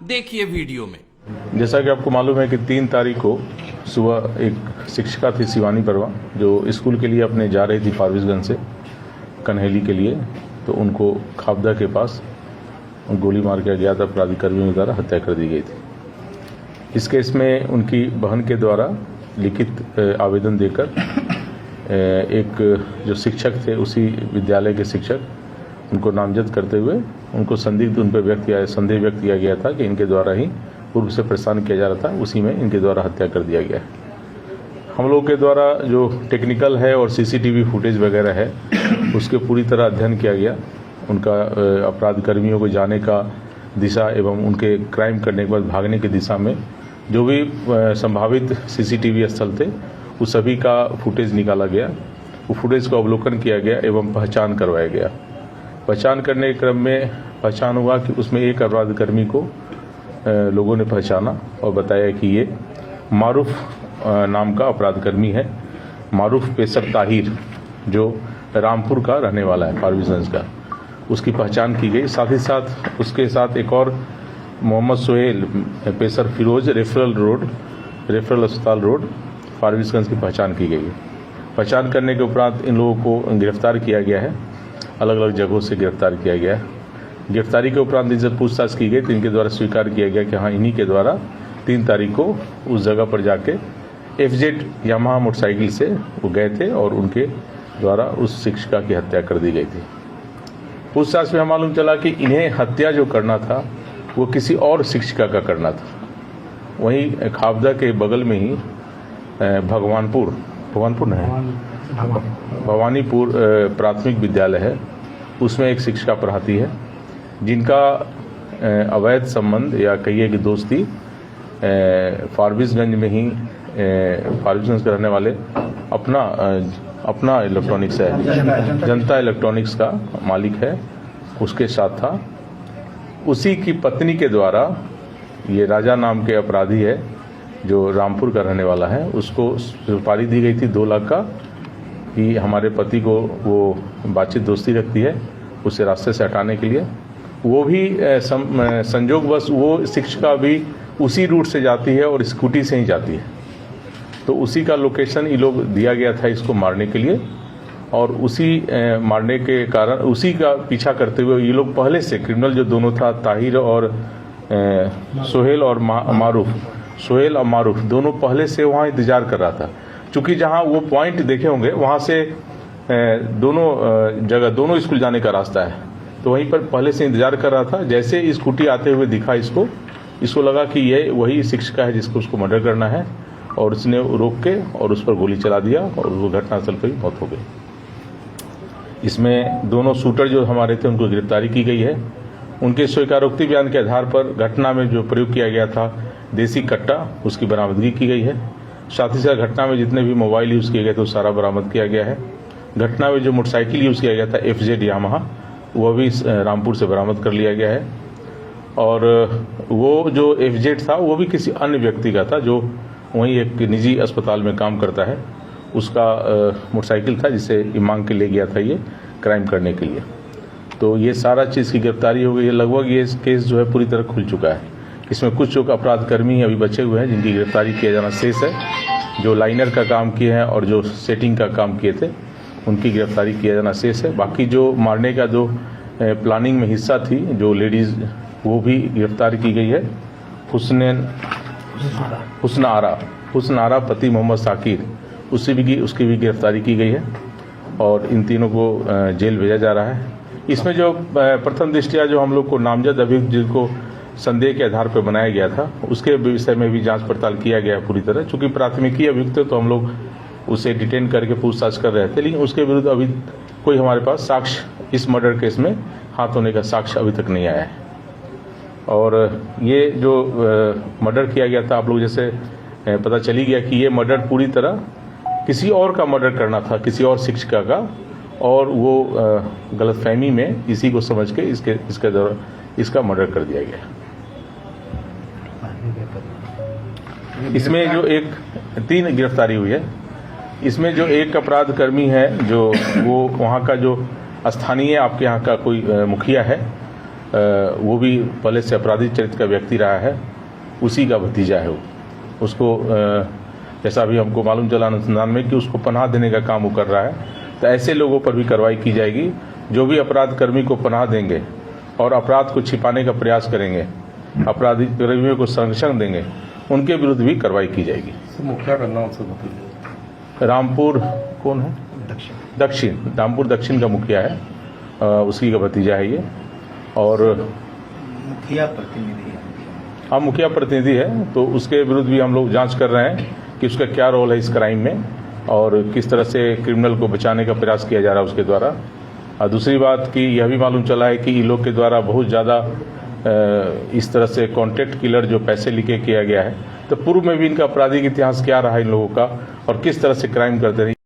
देखिए वीडियो में। जैसा कि आपको मालूम है कि 3 तारीख को सुबह एक शिक्षिका थी शिवानी परवा, जो स्कूल के लिए अपने जा रही थी फारबिसगंज से कन्हैली के लिए, तो उनको खाबदा के पास गोली मार के अज्ञात अपराधी कर्मियों द्वारा हत्या कर दी गई थी। इस केस में उनकी बहन के द्वारा लिखित आवेदन देकर एक जो शिक्षक थे, उसी विद्यालय के शिक्षक, उनको नामजद करते हुए उनको संदिग्ध उन पर संदेह व्यक्त किया गया था कि इनके द्वारा ही पूर्व से परेशान किया जा रहा था, उसी में इनके द्वारा हत्या कर दिया गया। हम लोग के द्वारा जो टेक्निकल है और सीसीटीवी फुटेज वगैरह है, उसके पूरी तरह अध्ययन किया गया। उनका अपराध कर्मियों को जाने का दिशा एवं उनके क्राइम करने के बाद भागने की दिशा में जो भी संभावित सीसीटीवी स्थल थे, उस सभी का फुटेज निकाला गया। वो फुटेज का अवलोकन किया गया एवं पहचान करवाया गया। पहचान करने के क्रम में पहचान हुआ कि उसमें एक अपराध कर्मी को लोगों ने पहचाना और बताया कि ये मारूफ नाम का अपराध कर्मी है। मारूफ पेशर ताहिर, जो रामपुर का रहने वाला है, फारबिसगंज का, उसकी पहचान की गई। साथ ही साथ उसके साथ एक और मोहम्मद सोहेल पेशर फिरोज रेफरल अस्पताल रोड फारबिसगंज की पहचान की गई है। पहचान करने के उपरांत इन लोगों को गिरफ्तार किया गया है, अलग अलग जगहों से गिरफ्तार किया गया है। गिरफ्तारी के उपरांत इनसे पूछताछ की गई तो इनके द्वारा स्वीकार किया गया कि हाँ, इन्हीं के द्वारा 3 तारीख को उस जगह पर जाके FZ यामाहा मोटरसाइकिल से वो गए थे और उनके द्वारा उस शिक्षिका की हत्या कर दी गई थी। पूछताछ में मालूम चला कि इन्हें हत्या जो करना था वो किसी और शिक्षिका का करना था। वहीं खाबदा के बगल में ही भवानीपुर प्राथमिक विद्यालय है, उसमें एक शिक्षिका पढ़ाती है, जिनका अवैध संबंध या कहिए कि दोस्ती फारबिसगंज में ही फारबिसगंज के रहने वाले अपना इलेक्ट्रॉनिक्स है, जनता इलेक्ट्रॉनिक्स का मालिक है, उसके साथ था। उसी की पत्नी के द्वारा ये राजा नाम के अपराधी है, जो रामपुर का रहने वाला है, उसको सुपारी दी गई थी 2 लाख का कि हमारे पति को वो बातचीत दोस्ती रखती है, उसे रास्ते से हटाने के लिए। वो भी संजोगवश वो शिक्षिका भी उसी रूट से जाती है और स्कूटी से ही जाती है, तो उसी का लोकेशन ये लोग दिया गया था इसको मारने के लिए। और उसी मारने के कारण उसी का पीछा करते हुए ये लोग पहले से क्रिमिनल जो दोनों था, ताहिर और सोहेल और मारूफ दोनों पहले से वहाँ इंतजार कर रहा था। चूँकि जहाँ वो पॉइंट देखे होंगे वहाँ से दोनों स्कूल जाने का रास्ता है, तो वहीं पर पहले से इंतजार कर रहा था। जैसे स्कूटी आते हुए दिखा इसको लगा कि ये वही शिक्षिका है जिसको उसको मर्डर करना है, और उसने रोक के और उस पर गोली चला दिया और वो घटनास्थल पर ही मौत हो गई। इसमें दोनों शूटर जो हमारे थे उनको गिरफ्तारी की गई है। उनके स्वीकारोक्ति बयान के आधार पर घटना में जो प्रयोग किया गया था देसी कट्टा, उसकी बरामदगी की गई है। साथ ही साथ घटना में जितने भी मोबाइल यूज़ किए गए थे वो सारा बरामद किया गया है। घटना में जो मोटरसाइकिल यूज़ किया गया था FZ यामाहा, वह भी रामपुर से बरामद कर लिया गया है। और वो जो FZ था वो भी किसी अन्य व्यक्ति का था, जो वहीं एक निजी अस्पताल में काम करता है, उसका मोटरसाइकिल था जिसे मांग के ले गया था ये क्राइम करने के लिए। तो ये सारा चीज़ की गिरफ्तारी हो गई है। लगभग ये केस जो है पूरी तरह खुल चुका है। इसमें कुछ जो अपराध कर्मी अभी बचे हुए हैं जिनकी गिरफ्तारी किया जाना शेष है, जो लाइनर का काम किए हैं और जो सेटिंग का काम किए थे उनकी गिरफ्तारी किया जाना शेष है। बाकी जो मारने का जो प्लानिंग में हिस्सा थी जो लेडीज़, वो भी गिरफ्तार की गई है। हुस्न आरा पति मोहम्मद साकिर, उसकी भी गिरफ्तारी की गई है और इन तीनों को जेल भेजा जा रहा है। इसमें जो प्रथम दृष्टया जो हम लोग को नामजद अभियुक्त जिनको संदेह के आधार पर बनाया गया था, उसके विषय में भी जांच पड़ताल किया गया पूरी तरह। चूंकि प्राथमिकी अभियुक्त तो हम लोग उसे डिटेन करके पूछताछ कर रहे थे, लेकिन उसके विरुद्ध अभी कोई हमारे पास साक्ष्य इस मर्डर केस में हाथ होने का साक्ष्य अभी तक नहीं आया है। और ये जो मर्डर किया गया था, आप लोग जैसे पता चली गया कि ये मर्डर पूरी तरह किसी और का मर्डर करना था, किसी और शिक्षिका का, और वो गलतफहमी में इसी को समझ के इसका मर्डर कर दिया गया। इसमें जो 3 गिरफ्तारी हुई है, इसमें जो एक अपराध कर्मी है, जो वो वहाँ का जो स्थानीय आपके यहाँ का कोई मुखिया है, वो भी पहले से आपराधिक चरित्र का व्यक्ति रहा है, उसी का भतीजा है वो। उसको जैसा अभी हमको मालूम चला अनुसंधान में कि उसको पनाह देने का काम वो कर रहा है। तो ऐसे लोगों पर भी कार्रवाई की जाएगी जो भी अपराध कर्मी को पनाह देंगे और अपराध को छिपाने का प्रयास करेंगे, अपराधी कर्मियों को संरक्षण देंगे, उनके विरुद्ध भी कार्रवाई की जाएगी। मुखिया का नाम से बताइए। रामपुर कौन है? दक्षिण, रामपुर दक्षिण का मुखिया है, उसी का भतीजा है ये। और मुखिया प्रतिनिधि है। हाँ, मुखिया प्रतिनिधि है, तो उसके विरुद्ध भी हम लोग जांच कर रहे हैं कि उसका क्या रोल है इस क्राइम में और किस तरह से क्रिमिनल को बचाने का प्रयास किया जा रहा है उसके द्वारा। और दूसरी बात कि यह भी मालूम चला है कि इन लोग के द्वारा बहुत ज़्यादा इस तरह से कॉन्ट्रैक्ट किलर जो पैसे लेके किया गया है, तो पूर्व में भी इनका आपराधिक इतिहास क्या रहा इन लोगों का और किस तरह से क्राइम करते रहे।